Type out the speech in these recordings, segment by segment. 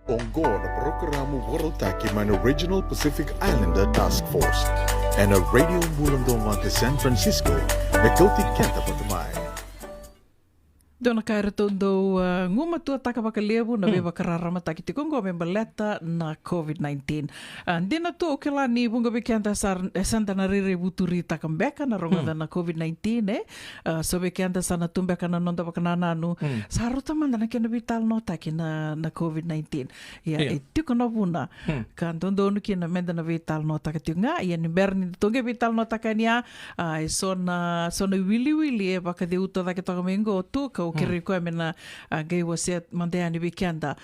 Ongo na programa World man Regional Pacific Islander Task Force en een radio Mulundong te San Francisco met Koti Kenta Patamai. Dona kaira tondo nguma tua taka bakalevu na beba kararama taki tikungo membaleta na COVID-19. Dina tu okela ni bunga bekianta santa na riri buturi takambeka na ronga na COVID-19 so bekianta sana tumbeka na nonda bakanana nu saruta manda na kena vital no taki na COVID-19. Ya tiko na buna kan tondo nu kena menda na vital no taka tiunga ya ni berni tonge vital no taka nia sona wili e baka de uto taki takamengo tu ka o kiri koe mena gay wasia mandea ni weekenda.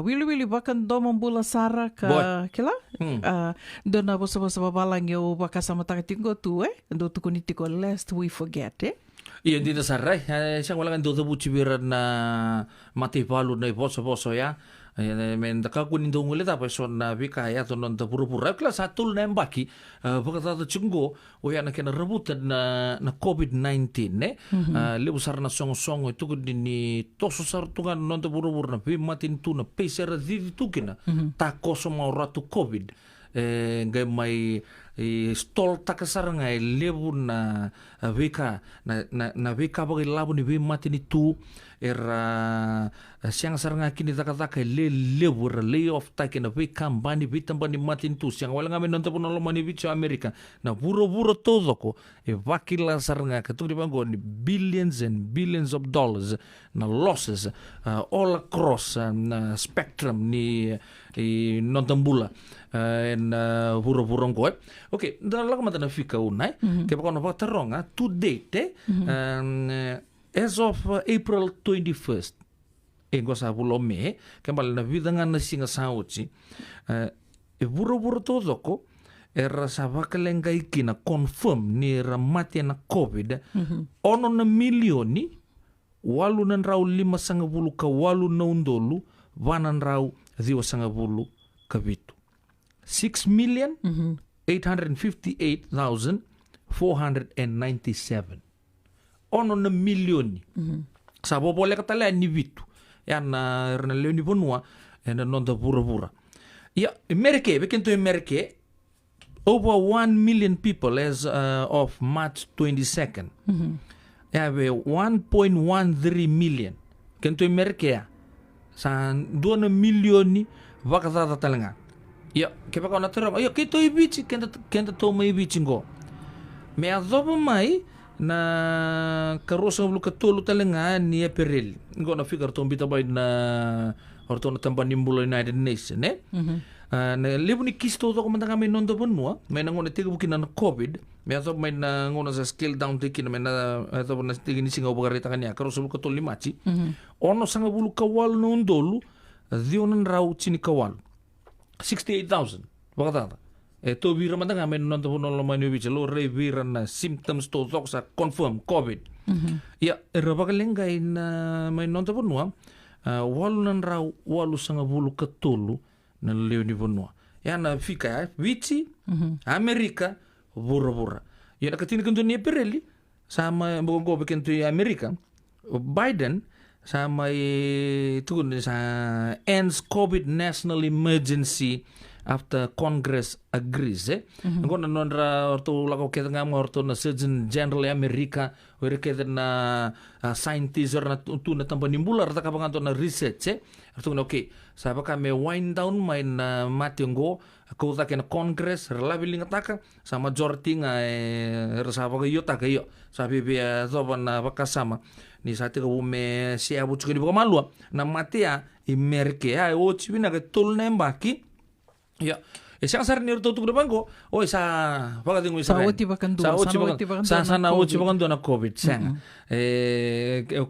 Wili bakan domon bula sara ka kila? Dona bosa babalang yo baka sama tingo tu do tukuniti ko lest we forget Iya dita sarai. Siang wala kan do buci biran na mati palu na boso ya. Men da kunin do ngule ta person na bika ya to non ta pura-pura kla satul na mbaki baka ta chungo o ya na kena rebutan na COVID-19 le usar na song itu ni toso sar tungan non ta pura-pura na bi matin tu na peser di tukina ta koso mau ratu COVID ngai mai stol takasar ngai lebu na bika na bika bagi labu ni bi matin itu era siang saranga kini taka lebu lay off take na be kambani bitambani matin tu siang wala ngamen nonton pono mani bicho Amerika na buro todo ko vakila saranga ketu di bango ni billions and billions of dollars na losses all across spectrum ni nonton bula en buro ko okay dalam mata na fika unai ke pakono pateronga to date as of April 21st, sa bulo me, kembali na vidangan na singa sauci, buro todo ko, era sa bakalengai kina confirm ni ramati na COVID, ono na milioni, walu nan rau 5 ka walu na undolu, wanan rau 2 ka bitu. 6,858,497. Ono na milioni. Sa bobole katala ni vitu. Yan na leoni bonua en non da pura. Ya, America, bekento America over 1 million people as of March 22nd. Have 1.13 million. Kento America sa 2 milioni vakata talanga. Ya, kepa ka na terang. Ya, kito ibichi kenta toma ibichi ngo. Me adobo mai na karosa bulu katulu talenga ni April ngo na figure to bita bay na orto na tamba nimbulo United Nations na lebu ni kisto to kumanda kami nondo bonua may ngona tigo bukin na COVID may ato may na ngona sa scale down tikin may na ato na tigin ni singa bugarita kanya karosa bulu katulu limachi ono sanga bulu kawal no ndolu dionan raw chini kawal 68,000 bakata to bira manda ngamen non to no manu bicho lo re bira na symptoms to sa confirm COVID ya rabakalengga na may non to no walu nan raw walu sanga bulu katulu na leoni bonua ya na fika bichi Amerika bura ya na katini kanto ni Pirelli sama bongo bekento Amerika Biden sama tugun sa ends COVID national emergency after Congress agrees ngona nonra orto lako keda ngam orto na Surgeon General America were keda na scientist or na tu na tamba nimbular ta kabanganto na research orto okay saba ka me wind down may na matingo ko ta ken Congress relabiling ataka sa majority nga resaba ka yota kayo sabi bia zoban na bakasama ni sate ko me sia buchu ni malu na matia imerke ai o chibina ka tulne mbaki ya, siang sar ni ruto tukdo bangko, sa pagating mo sa oti bakandu, sa sana oti bakandu na COVID siang,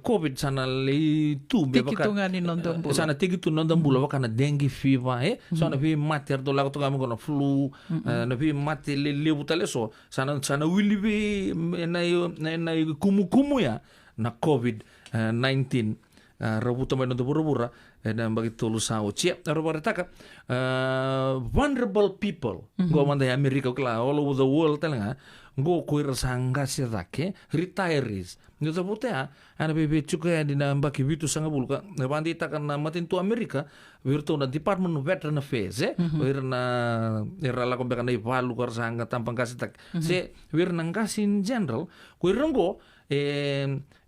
COVID sana le tu tikitungan ni nondon bula, sana tikitu nondon bula baka na dengue fever, sana pi mati ardo lago to kami kono flu, na pi mati le butale so, sana wili bi na kumu ya na COVID-19. Rabuta may nando bura na begitu lusau cia rabartaka vulnerable people go manda Amerika kala all over the world talanga ngo koira sa ngasi dake retirees nyo sa putea ana bebe chuka di na mbaki vitu sanga bulka na bandi takan na matin to America virtu na Department of Veteran Affairs wir na era la kombe kana ipalu kar sanga tampang kasi tak se wir na ngasi in general koirango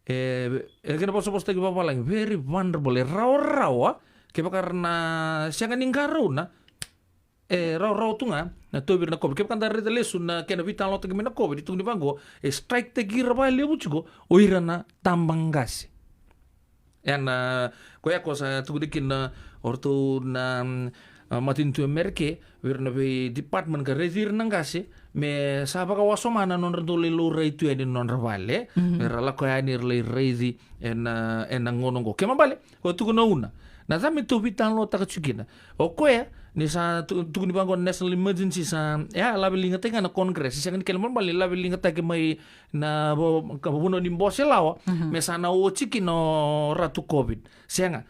kena posto-posto ki papalang very vulnerable rawa ke karena sianga ningkaruna raw tunga na tobir na COVID ke kan dari lesu na kena vital lot ke na COVID itu ni bango strike te gira ba lebu chugo oira na tambang gas yan ko ya ko sa tugudikin na orto na matin tu Amerike wir na be department ka rezir nang gas me saba ka wasomana non redole lo reitu ya non ravale era la ko ya ni le rezi en ngono go ke mabale ko tuguno una na zami tu vital lot ka chukina o ko ya ni sa tukuni bango national emergency sa ya labeling ngate na congress sa kan kelmon bali labeling ngate mai na kabuno ni bose lawa me sana o chiki no ratu covid senga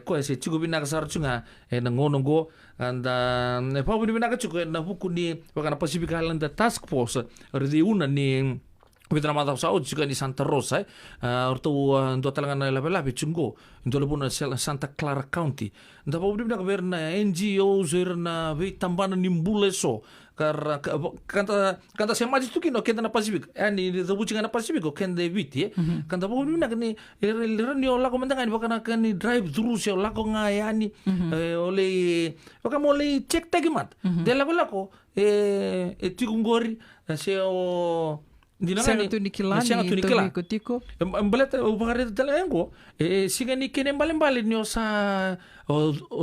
ko se chugo bina kasar chunga na ngono go anda ne pa bina ka chugo na hukuni wakana Pacific Island task force redi una ni Vitra mata saud juga di Santa Rosa orto ndo talangana labe chungo ndo lebuna Santa Clara County nda pa bibna kaverna NGOs erna ve tambana nimbule so kar kanta se maji tukino kenda na Pacific ani de buchinga na Pacific kenda viti kanta pa bibna kani rani ola komandanga ni bakana kani drive through se ola ko ngayani ole wakamole check tagimat de la ko tikungori se o Senga tunikilani tiko mbaleta ubagare talengo siga ni kene mbale ni sa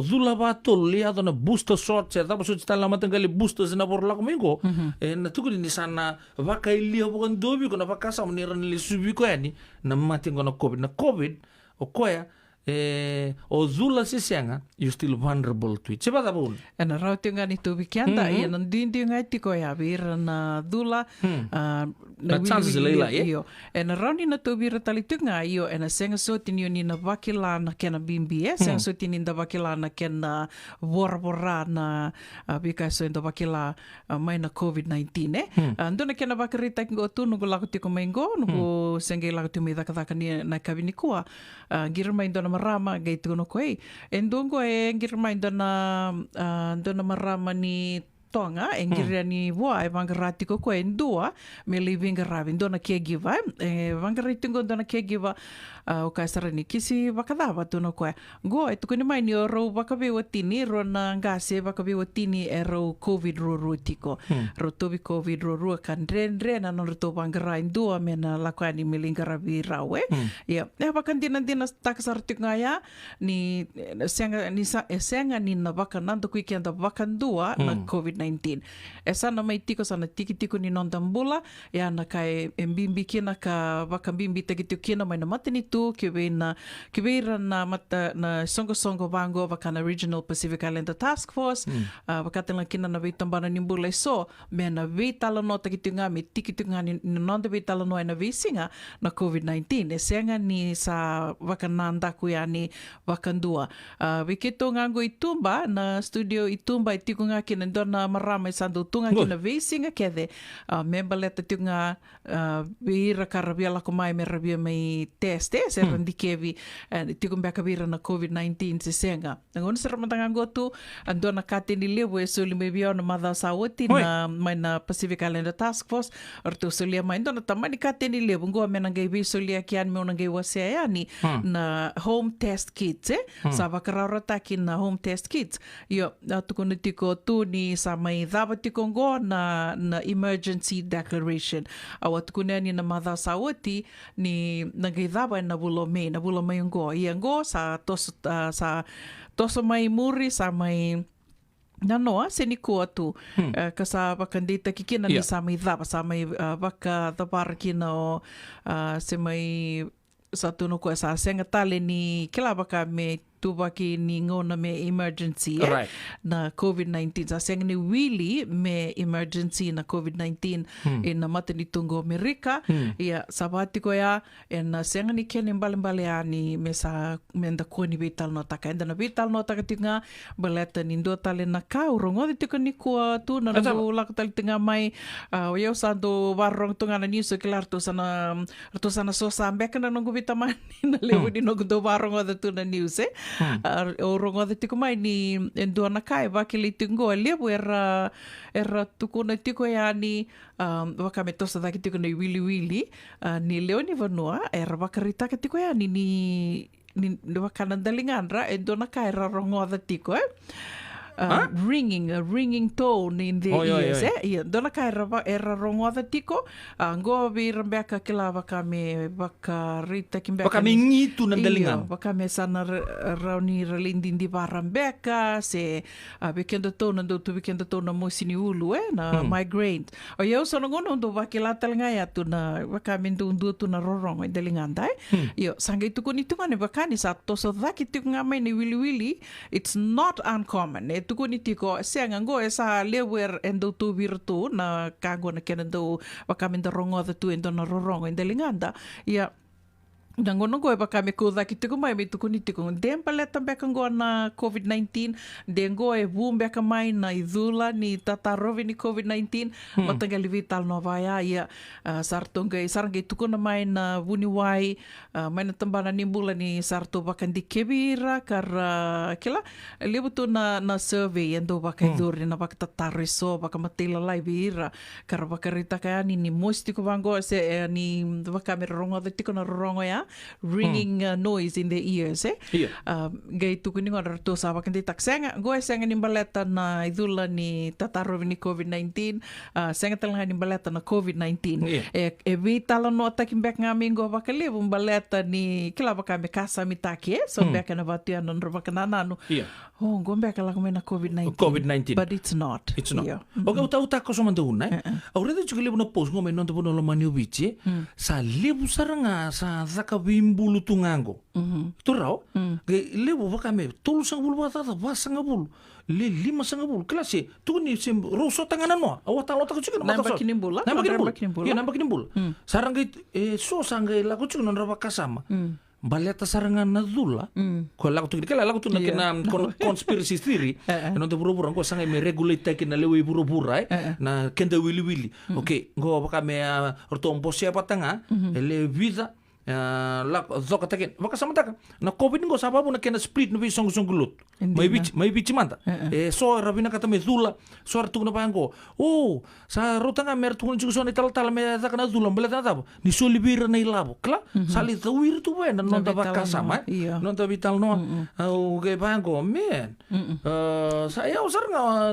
zula batol li adona booster shot se da so tala matangali boosters na borla komingo na tukuni ni sana vaka ili obon dobi ko na vaka sa mnira ni subi ko yani na matingo na covid okoya o zula sisenga you still vulnerable to it cheba da bun en rautinga ni tu bikianda ia nan dindi ngai tiko ya bir na dula na chances leila io en rauni na tu bir talitunga io en senga so tini ni na vakila na kena bimbi senga so tini da vakila na kena borra na bika so da vakila mai na COVID-19 ando na kena vakarita ngo tu no laku tiko mengo no senga laku tu me daka ni na kabinikua girma indo marama gai tuno koe endongo ngir dona marama ni tonga engir ni wa vangarati ko endua me living ravi dona caregiver vangarati ngo dona caregiver o kaisara ni kisi vakadava tuno koe go tukuni mai ni ro vakabe watini ro na ngase vakabe watini ro covid ro tiko ro tobi covid ro kan rendre na no to vangara endua mena lakwani melinga ravi rawe ya vakandina dina taksartik ngaya ni senga ni na vakanando kuikenda vakandua na covid-19 esa na mai tiko sana tiki ni nondambula ya na kai mbimbi kina ka vakambimbi tagitio kina mai na matini tu kiweira na mata na songo bango vakana Regional Pacific Islander Task Force vakatela kina na vitambana nimbula so me na vitala no tagitio nga me tiki nga ni nonda vitala no na visinga na COVID-19 esenga ni sa vakananda kuyani vakandua vikito ngango Itumba na studio Itumba itiko nga kina dona marama sandu tunga kina visinga kede member leta tunga vira karabia la komai me rabia mai teste se randikevi tiko mbeka vira na COVID-19 se senga ngon ser matanga gotu andona kateni lewe soli me bia na madha sawati na mai na Pacific Islander Task Force orto solia mai ndona tamani kateni lewe ngo mena ngai vi solia kian me ngai wase yani na home test kits sa vakararata na home test kits yo tukuni tiko tu ni sa mai dhaba tiko ngo na emergency declaration awat kunani na madha sawati ni ngai dhaba na bulo mai ngo ia ngo sa toso mai muri sa mai nanoa senikua tu kasa vakandita kikina ni sa mai dhaba sa mai vaka dhapar kina o se mai satu no ko sa senga tale ni kila baka me tubaki ni ngona me emergency Right. na COVID-19. Sa senga ni wili me emergency na COVID-19 ina mata ni tungo Amerika. Ia sabati ko ya na senga ni ken mbale ani me sa menda ko ni vital no taka. Enda na vital no taka tinga baleta ni ndo tale na ka urongo di tika ni ko tu na no la tale tinga mai yo sando warong tunga na news kilar to sana so sambe kana no vita mani na lewo ni no do warong da tu na news urongo di tika mai ni endo na kai va ke litingo lewo era tukuna tiko ya ni waka metosa da tiko na wili ni leo ni vanua era wakarita ke tiko ya ni waka nandalinganra endo na kai ra rongo da tiko ringing tone in the ears dona ka era rongo da tiko go vi rambeka kila waka rita kimbeka Baka me ngitu nandalingan. waka me sana rauni ralindin di barambeka se weekend to na do tu weekend to na mo sini ulu na migraine o yo sono ngono do wakila talnga ya tu na waka me ndu tu na rorongo dalingan dai yo sangai tu kuni tu ngane waka ni sa to so daki tu ngamai ni wili it's not uncommon tukuni tiko senga ngo esa lewer endo tu virtu na kago na kenendo wakamenda rongo da tu endo na rorongo indelinganda ya Dangono go ba kami ko daki tiko mai me tukuni tiko dem paleta beka go na COVID-19 dengo e boom beka mai na idula ni tatarovi ni COVID-19 matangali vital nova ya sartonga sarnge tukuna mai na buniwai mai na tambana ni bula ni sarto bakan di kebira kar kila lebuto na survey endo baka iduri na baka tatariso baka matila lai bira kar baka rita kaya ni mostiko bango se ni baka me rongo de tiko na rongo ya ringing noise in the ears gai tukuni ngor to sa bakan di taksenga go senga ni baleta na idula ni tataro ni COVID-19 senga talanga ni baleta na COVID-19 e vitala no takim bek ngami go bakale bum baleta ni kila baka me kasa mitake so bek na batia non robaka nananu go bek la na COVID-19 but it's not Oke uta ko so manda una aureda chukile no post ngome non to no mani ubiche sa lebu saranga sa zaka bimbulu tungango turao ge lebu vakame tolu sangabulu batata basangabulu le 5 sangabulu klase tuni sem roso tangana no awata lota ko chukino namba kinimbula namba kinimbula saranga so sanga la ko chukino raba kasama baleta sarangan na dula ko la ko kala la ko tuna kena conspiracy theory no te buru ko sanga me regulate kena lewe buru na kenda wili okay go baka me ortombo sia patanga ele vida la zoka taken baka samata na covid ngo sababu na kena split no song gulut mai bichi manta so rabina kata me dula so artu na pango sa rotanga mer tu ngu so ni tal me zakana dula beleta tabo ni so libira na ilabo kla sali tawir tu bena no da baka sama no da vital no o ge pango men sa ya usar na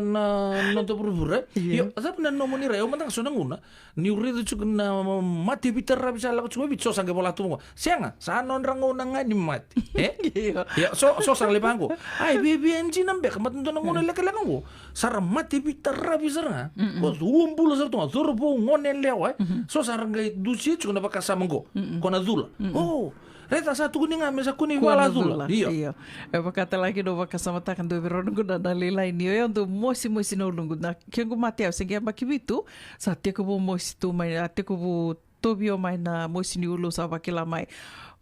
no to purpura yo azap na no moni reo mantang so nanguna ni uri tu na mati bitar rabisa la ko bitso sange bola tu sianga sa non rango na nga ni mati ya so sang le pango ai bebe enjin ambe kamat ndo na ngona leka ngo sara mati bitar rabisa nga ko zumbula sa to zorbo ngone lewa so saranga dusi chu na baka samango kona zula reta sa tukuni nga mesa kuni wala zula iya bakata lagi do baka samata kan do biron ko na dalila ini yo ndo mosi no lungu na kengo mate au sengia bakibitu sa te ko mosi tu mai te ko tobio mai na mosi ni ulo sa bakila mai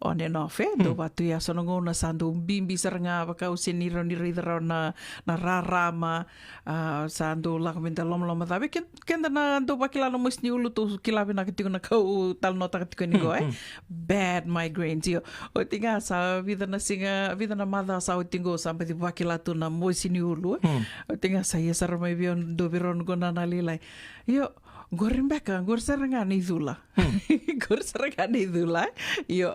on and off do batu ya sonongo na sando bimbi saranga baka usini ni ridra na rarama sando la komenta lom dabe ken na do bakila no mosi ni ulo to kilabi na kitiko na kau tal nota kitiko ni go bad migraines yo o tinga sa vida na mada sa o tingo sampai di bakila tu na mosi ni ulo o tinga sa ya sarama bion do biron go na nalilai yo Gorimbeka, gorsaranga ni dula. Gorsaranga ni dula. Yo.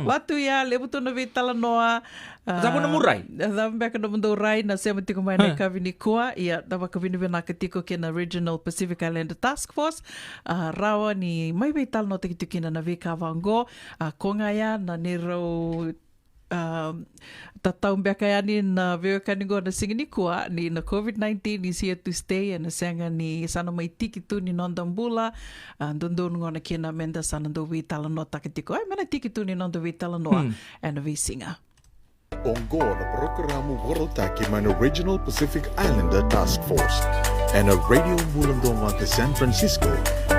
Watu ya lebuto na vitala noa. Zabu na murai. Zabu beka na mundo rai na sema tiko mai na kavini kua. Ya, dava kavini vena katiko kena Regional Pacific Islander Task Force. Rawa ni mai vitala no tikina na vika vango. Konga ya na nero tatau mbeka ni na veokani go na singini kua ni na COVID-19 is here to stay and senga ni sana mai tiki tu ni nondambula ndondon ngona kina menda sana do vitala no takitiko ai mena tiki tu ni nondo vitala no and vi singa Ongo na programa World man Regional Pacific Islander Task Force en een radio Mulundong van San Francisco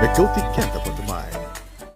met Koti Kenta Patamai.